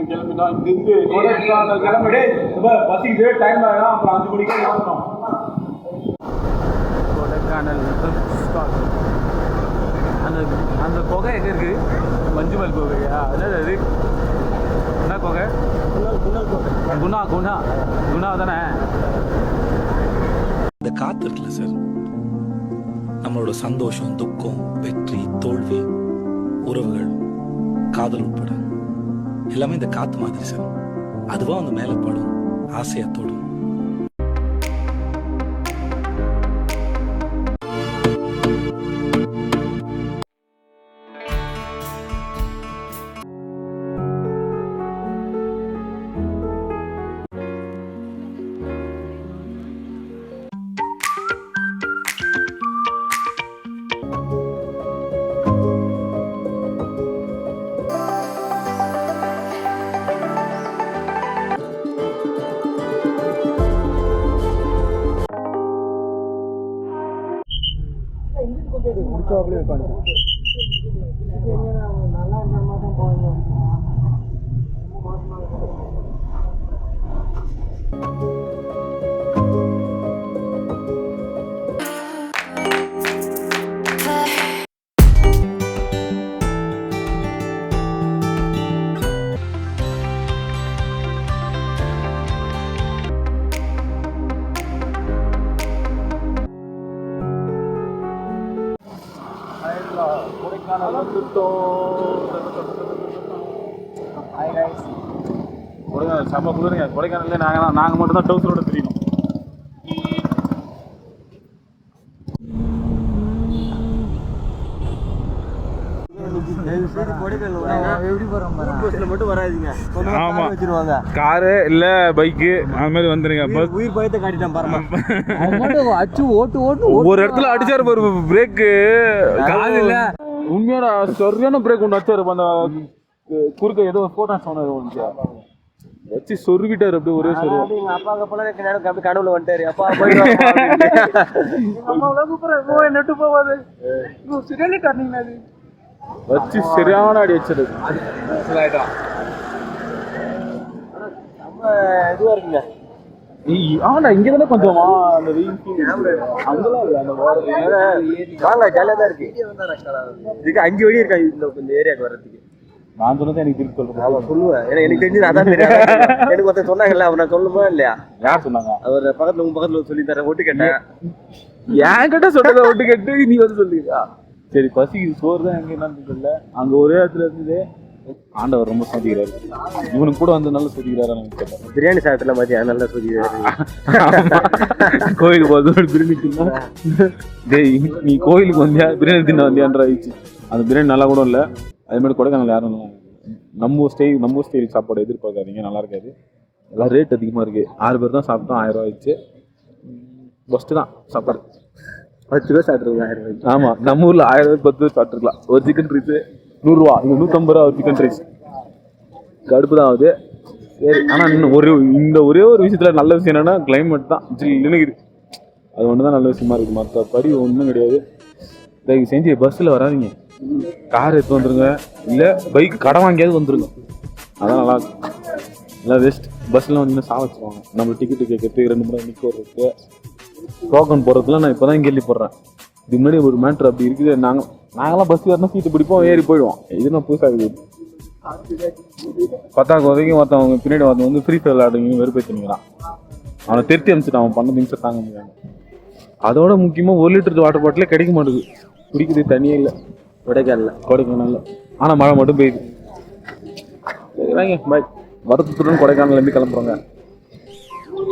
கிளம்பிட்டோம். இங்கிருந்து கொடைக்கானல் கிளம்பிடு. இப்போ பசிக்கு டைம் ஆகிடும். அப்புறம் 5 மணிக்கு கிளம்பணும். கொடைக்கானல் அந்த அந்த குகை எங்கே இருக்குது? மஞ்சுமல் குகையா? என்னது அது? என்ன குகை? குணா குணா குணா தானே? இந்த காத்து இருக்குல்ல சார், நம்மளோட சந்தோஷம், துக்கம், வெற்றி, தோல்வி, உறவுகள், காதல் உட்பட எல்லாமே இந்த காத்து மாதிரி சார். அதுவா வந்து மேலே படும், ஆசையா தோடும். முடிச்சாப்லேயே உட்காந்து நல்லா இருக்கிற மாதிரி தான் போவாங்க. கொடைக்கானல் செம்ம குளிருங்க. கொடைக்கானல்ல நாங்கள் மட்டும் தான் டவுசரோட தெரியணும். மட்டும் வராதிங்க. காரு இல்ல பைக்கு அது மாதிரி வந்துருங்க. உயிர் பயத்தை காட்டிட்டான் பாருங்க. அச்சு ஓட்டு ஓட்டு ஒரு இடத்துல அடிச்சாரு பாரு பிரேக்கு. உண்மையான சரியான பிரேக் ஒன்று அடிச்சாரு. அந்த குறுக்க ஏதோ போட்டான் சொன்ன வச்சு சொருகிட்டாரு. அப்படி ஒரே சொருவா. எங்க அப்பா அப்பா கடவுள வந்துட்டாரு. அப்பா நெட்டு போவாது வச்சு சரியான அடி வச்சது. இதுவா இருக்குங்க. ஆனா இங்கதானே கொஞ்சமா அந்த அங்கெல்லாம் இல்ல. அந்த வாங்க ஜாலியா தான் இருக்கு. இதுக்கு 5 வழி இருக்கா இந்த ஏரியாவுக்கு வர்றதுக்கு. நான் சொன்னதை எனக்கு திருப்பி சொல்றேன். அவன் சொல்லுவேன். ஏன்னா எனக்கு தெரிஞ்சு அதான் தெரியும். எனக்கு ஒருத்தர் சொன்னாங்கல்ல, அவர் நான் சொல்லுமா இல்லையா? யார் சொன்னாங்க? அவர் பக்கத்துல உங்க பக்கத்துல சொல்லி தரேன். ஒட்டு கேட்டேன். என் கிட்ட சொல்றத ஒட்டு கேட்டு நீ வந்து சொல்லிடுறா. சரி பசிக்கு சோறு தான் எங்க என்னன்னு தெரியல. அங்க ஒரே இடத்துல இருந்தது. ஆண்டவர் ரொம்ப சோதிக்கிறாரு. இவனுக்கு கூட வந்து நல்லா சோதிக்கிறாரு. பிரியாணி சாப்பிட்டல மதியா நல்லா சோதிக்கிறாரு. கோயிலுக்கு வந்து பிரியாணி தின்னா டேய் நீ கோயிலுக்கு வந்தியா பிரியாணி தின்ன வந்தியான்ற ஆயிடுச்சு. அந்த பிரியாணி நல்லா கூட இல்லை. அதே மாதிரி கொடைக்கானல் யாரும் நம்ம ஸ்டைல் சாப்பாடு எதிர்பார்க்காதீங்க. நல்லா இருக்காது. எல்லாம் ரேட் அதிகமாக இருக்குது. 6 பேர் தான் சாப்பிட்டோம். 1000 ரூபா ஆயிடுச்சு. ஃபஸ்ட்டு தான் சாப்பாடு 10 ரூபா சாப்பிட்ருங்க. 1000 ரூபாய்க்கு. ஆமாம், நம்ம ஊரில் 1000 ரூபாய் 10 பேர் சாப்பிட்ருக்கலாம். ஒரு சிக்கன் ரைஸு 100 ரூபா. இங்கே 150 ரூபா ஒரு சிக்கன் ரைஸ். கடுப்பு தான் ஆகுது. சரி, ஆனால் இன்னும் இந்த ஒரே ஒரு விஷயத்தில் நல்ல விஷயம் என்னென்னா கிளைமேட் தான் ஜில்லுன்னு இருக்குது. அது ஒன்று தான் நல்ல விஷயமா இருக்குது. மற்றபடி ஒன்றும் கிடையாது. தயவு செஞ்சு பஸ்ஸில் வராதிங்க. கார் எடுத்து வந்துருங்க. இல்லை பைக் கடன் வாங்கியாவது வந்துருங்க. அதான் நல்லா இருக்கும். எல்லாம் வேஸ்ட். பஸ்ஸில் வந்து சாவ வச்சுருவாங்க. நம்ம டிக்கெட்டு கேட்கறதுக்கு 2 மணி நேரம் நிற்க வர்றதுக்கு டோக்கன் போடுறதுலாம் நான் இப்போ தான் கேள்விப்படுறேன். இதுக்கு முன்னாடி ஒரு மேட்ரு அப்படி இருக்குது. நாங்களாம் பஸ் வரணும், சீட்டு பிடிப்போம், ஏறி போயிடுவோம். இது நான் புதுசாக இருக்குது. 10வது வரைக்கும் ஒருத்தவங்க பின்னாடி வந்து ஃப்ரீ ஃபயர் விளையாடுங்க வெறுப்பேற்றினுங்கிறான். அவனை திருத்தி அனுப்பிச்சிட்டான். அவன் பண்ண திங்ஸை தாங்க முடியாங்க. அதோட முக்கியமாக 1 லிட்டர் வாட்டர் பாட்டிலே கிடைக்க மாட்டேங்குது. குடிக்கிறது தண்ணியே இல்லை கொடைக்கானல்ல. ஆனால் மழை மட்டும் பெய்யுது. சரி வாங்க பாய். வருத்தத்துடன் கொடைக்கானல்லேருந்து கிளம்புறோங்க.